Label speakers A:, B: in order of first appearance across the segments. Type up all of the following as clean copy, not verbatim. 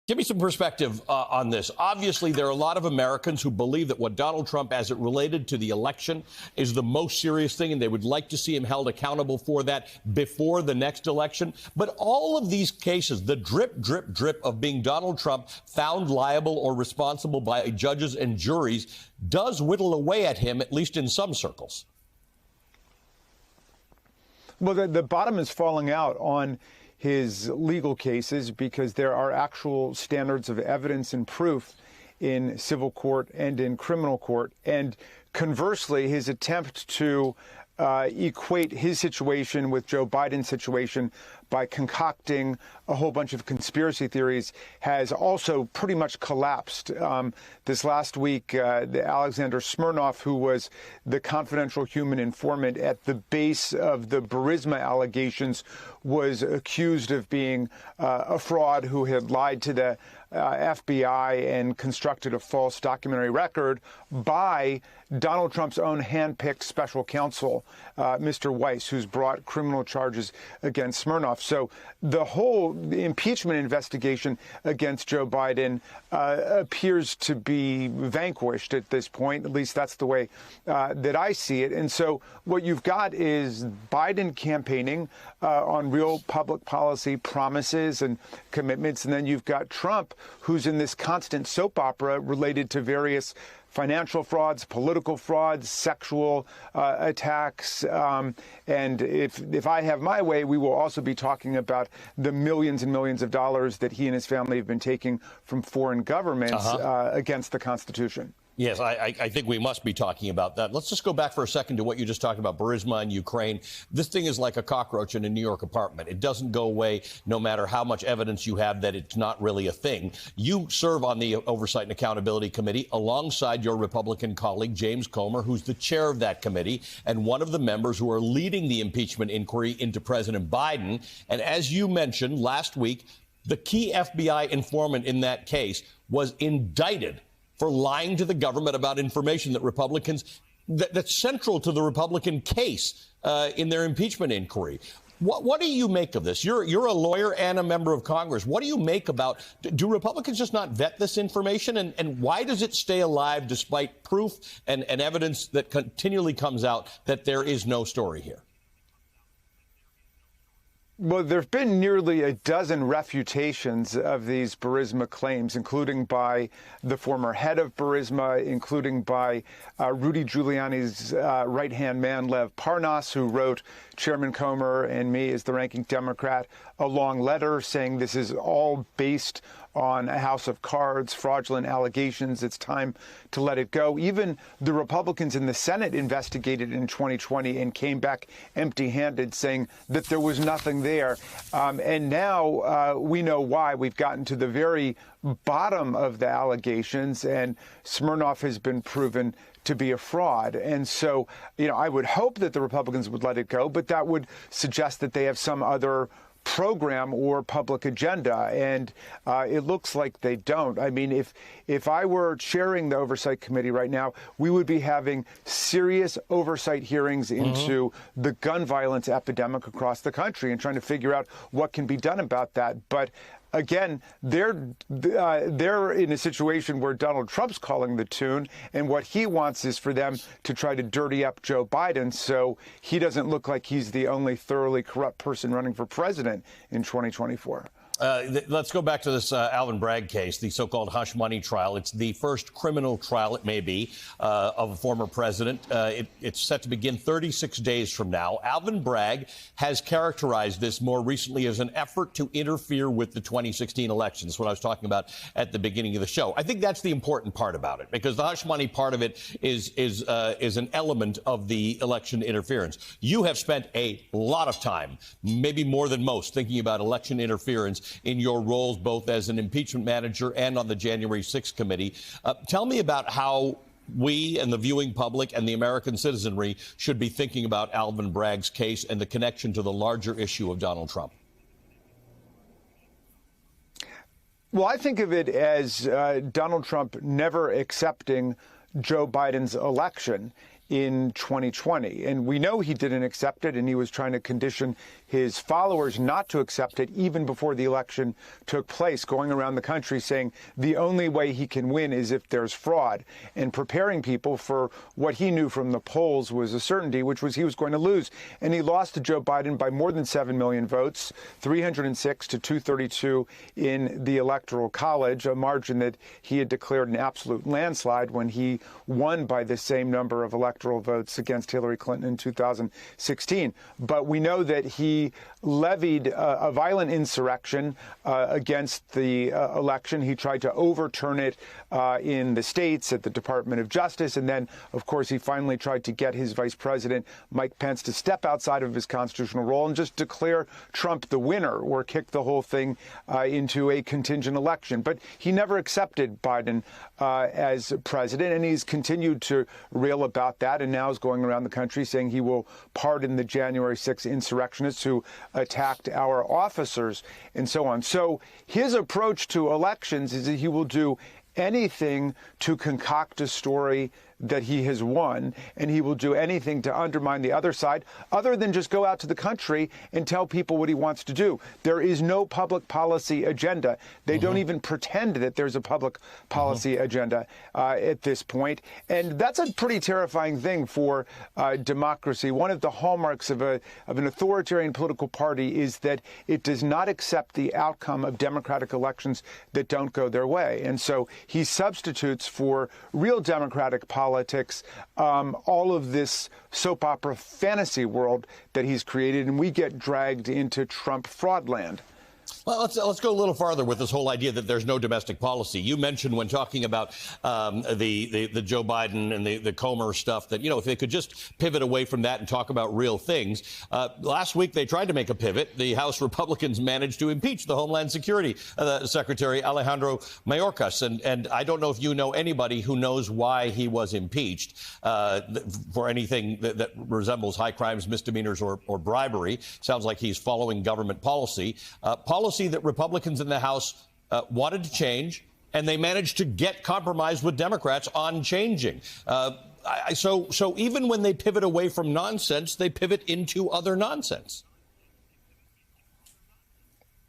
A: Give me some perspective on this. Obviously, there are a lot of Americans who believe that what Donald Trump, as it related to the election, is the most serious thing, and they would like to see him held accountable for that before the next election. But all of these cases, the drip, drip, drip of being Donald Trump found liable or responsible by judges and juries does whittle away at him, at least in some circles.
B: Well, the bottom is falling out on his legal cases because there are actual standards of evidence and proof in civil court and in criminal court. And conversely, his attempt to equate his situation with Joe Biden's situation by concocting a whole bunch of conspiracy theories has also pretty much collapsed. This last week, the Alexander Smirnov, who was the confidential human informant at the base of the Burisma allegations, was accused of being a fraud who had lied to the FBI and constructed a false documentary record by Donald Trump's own handpicked special counsel, Mr. Weiss, who's brought criminal charges against Smirnov. So the whole impeachment investigation against Joe Biden appears to be vanquished at this point. At least that's the way that I see it. And so what you've got is Biden campaigning on real public policy promises and commitments. And then you've got Trump, who's in this constant soap opera related to various financial frauds, political frauds, sexual attacks. And if I have my way, we will also be talking about the millions and millions of dollars that he and his family have been taking from foreign governments against the Constitution.
A: Yes, I think we must be talking about that. Let's just go back for a second to what you just talked about, Burisma and Ukraine. This thing is like a cockroach in a New York apartment. It doesn't go away no matter how much evidence you have that it's not really a thing. You serve on the Oversight and Accountability Committee alongside your Republican colleague, James Comer, who's the chair of that committee and one of the members who are leading the impeachment inquiry into President Biden. And as you mentioned last week, the key FBI informant in that case was indicted for lying to the government about information that Republicans, that's central to the Republican case in their impeachment inquiry. What do you make of this? You're a lawyer and a member of Congress. What do you make about, do Republicans just not vet this information? And why does it stay alive despite proof and evidence that continually comes out that there is no story here?
B: Well, there have been nearly a dozen refutations of these Burisma claims, including by the former head of Burisma, including by Rudy Giuliani's right-hand man, Lev Parnas, who wrote Chairman Comer and me as the ranking Democrat a long letter saying this is all based on a house of cards, fraudulent allegations. It's time to let it go. Even the Republicans in the Senate investigated in 2020 and came back empty-handed, saying that there was nothing there. And now we know why. We've gotten to the very bottom of the allegations, and Smirnov has been proven to be a fraud. And so, I would hope that the Republicans would let it go, but that would suggest that they have some other program or public agenda, and it looks like they don't. I mean, if I were chairing the Oversight Committee right now, we would be having serious oversight hearings into the gun violence epidemic across the country and trying to figure out what can be done about that. But again, they're in a situation where Donald Trump's calling the tune, and what he wants is for them to try to dirty up Joe Biden so he doesn't look like he's the only thoroughly corrupt person running for president in 2024.
A: Let's go back to this Alvin Bragg case, the so-called hush money trial. It's the first criminal trial, it may be, of a former president. It's set to begin 36 days from now. Alvin Bragg has characterized this more recently as an effort to interfere with the 2016 elections. That's what I was talking about at the beginning of the show. I think that's the important part about it, because the hush money part of it is an element of the election interference. You have spent a lot of time, maybe more than most, thinking about election interference in your roles both as an impeachment manager and on the January 6th committee. Tell me about how we and the viewing public and the American citizenry should be thinking about Alvin Bragg's case and the connection to the larger issue of Donald Trump.
B: Well, I think of it as Donald Trump never accepting Joe Biden's election in 2020. And we know he didn't accept it, and he was trying to condition his followers not to accept it even before the election took place, going around the country saying the only way he can win is if there's fraud, and preparing people for what he knew from the polls was a certainty, which was he was going to lose. And he lost to Joe Biden by more than 7 million votes, 306 to 232 in the Electoral College, a margin that he had declared an absolute landslide when he won by the same number of electoral votes against Hillary Clinton in 2016. But we know that he levied a violent insurrection against the election. He tried to overturn it in the states at the Department of Justice. And then, of course, he finally tried to get his vice president, Mike Pence, to step outside of his constitutional role and just declare Trump the winner or kick the whole thing into a contingent election. But he never accepted Biden as president, and he's continued to rail about that, and now is going around the country saying he will pardon the January 6th insurrectionists who attacked our officers and so on. So his approach to elections is that he will do anything to concoct a story that he has won, and he will do anything to undermine the other side other than just go out to the country and tell people what he wants to do. There is no public policy agenda. They don't even pretend that there's a public policy agenda at this point. And that's a pretty terrifying thing for democracy. One of the hallmarks of an authoritarian political party is that it does not accept the outcome of democratic elections that don't go their way. And so he substitutes for real democratic politics all of this soap opera fantasy world that he's created, and we get dragged into Trump fraudland.
A: Well, let's go a little farther with this whole idea that there's no domestic policy. You mentioned when talking about the Joe Biden and the Comer stuff that, you know, if they could just pivot away from that and talk about real things. Last week, they tried to make a pivot. The House Republicans managed to impeach the Homeland Security Secretary Alejandro Mayorkas. And I don't know if you know anybody who knows why he was impeached for anything that resembles high crimes, misdemeanors, or bribery. Sounds like he's following government policy. Policy that Republicans in the House wanted to change, and they managed to get compromised with Democrats on changing. So even when they pivot away from nonsense, they pivot into other nonsense.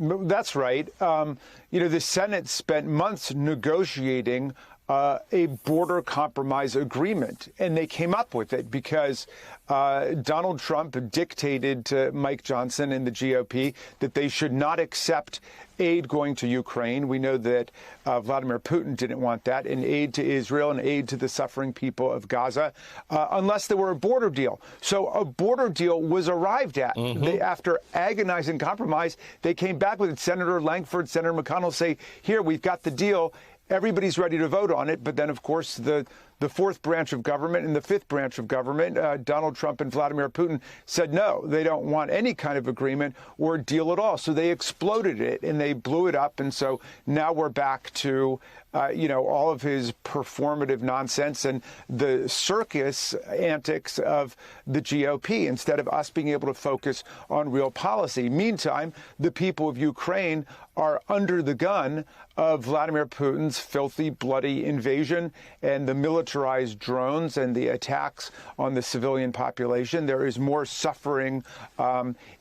B: That's right. The Senate spent months negotiating a border compromise agreement, and they came up with it because Donald Trump dictated to Mike Johnson and the GOP that they should not accept aid going to Ukraine. We know that Vladimir Putin didn't want that, and aid to Israel and aid to the suffering people of Gaza, unless there were a border deal. So a border deal was arrived at. After agonizing compromise, they came back with it. Senator Langford, Senator McConnell say, here, we've got the deal. Everybody's ready to vote on it. But then, of course, the fourth branch of government and the fifth branch of government, Donald Trump and Vladimir Putin, said no, they don't want any kind of agreement or deal at all. So they exploded it and they blew it up. And so now we're back to, all of his performative nonsense and the circus antics of the GOP instead of us being able to focus on real policy. Meantime, the people of Ukraine are under the gun of Vladimir Putin's filthy, bloody invasion and the militarized drones and the attacks on the civilian population. There is more suffering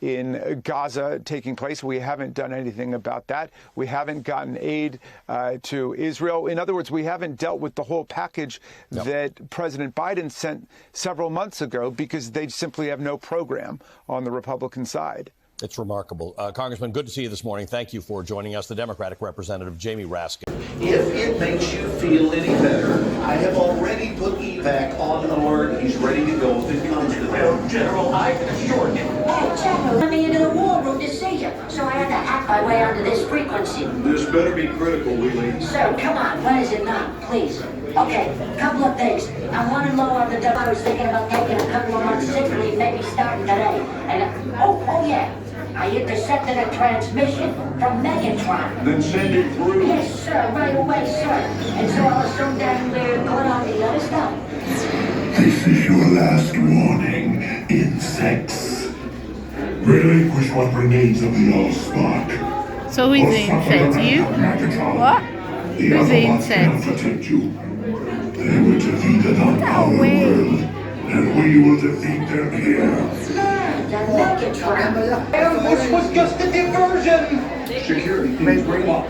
B: in Gaza taking place. We haven't done anything about that. We haven't gotten aid to Israel. In other words, we haven't dealt with the whole package that President Biden sent several months ago because they simply have no program on the Republican side.
A: It's remarkable. Congressman, good to see you this morning. Thank you for joining us, the Democratic Representative Jamie Raskin.
C: If it makes you feel any better, I have already put evac on alert. He's ready to go if it comes to that. General, I can assure you.
D: Hey, General, let me into the war room to see you, so I had to hack my way onto this frequency.
C: This better be critical, Wheelie.
D: Sir, come on, when is it not? Please. Okay, couple of things. I'm running low on the dough. I was thinking about taking a couple of months sick leave, maybe starting today. And, oh yeah. I intercepted a transmission from Megatron.
C: Then send it through.
D: Yes, sir, right away, sir. And so I'll assume that we're going on the other stuff.
E: This is your last warning, insects. Relinquish what remains of the Allspark.
F: So who's the insect? You? What? Who's the insect?
E: Protect you. They were defeated on our world. and we will defeat them here.
C: This was just a diversion. Security, please bring him up.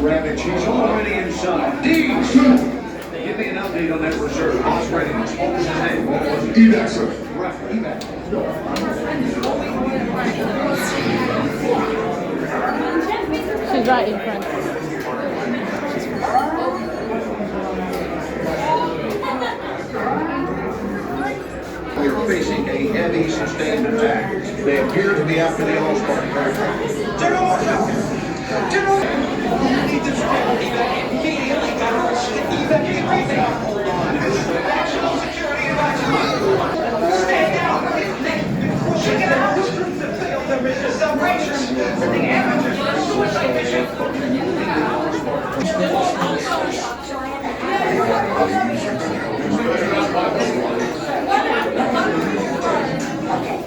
C: Ravage, he's already inside. Deeds! Give me an update on that reserve. Boss readiness. What was his name? What was it?
E: Evac, sir.
C: Right, evac.
F: She's right in front.
C: We are facing a heavy sustained attack. They appear to be after the All-Star aircraft. General, watch out! General! We need this evac immediately. Evac, evac, evac.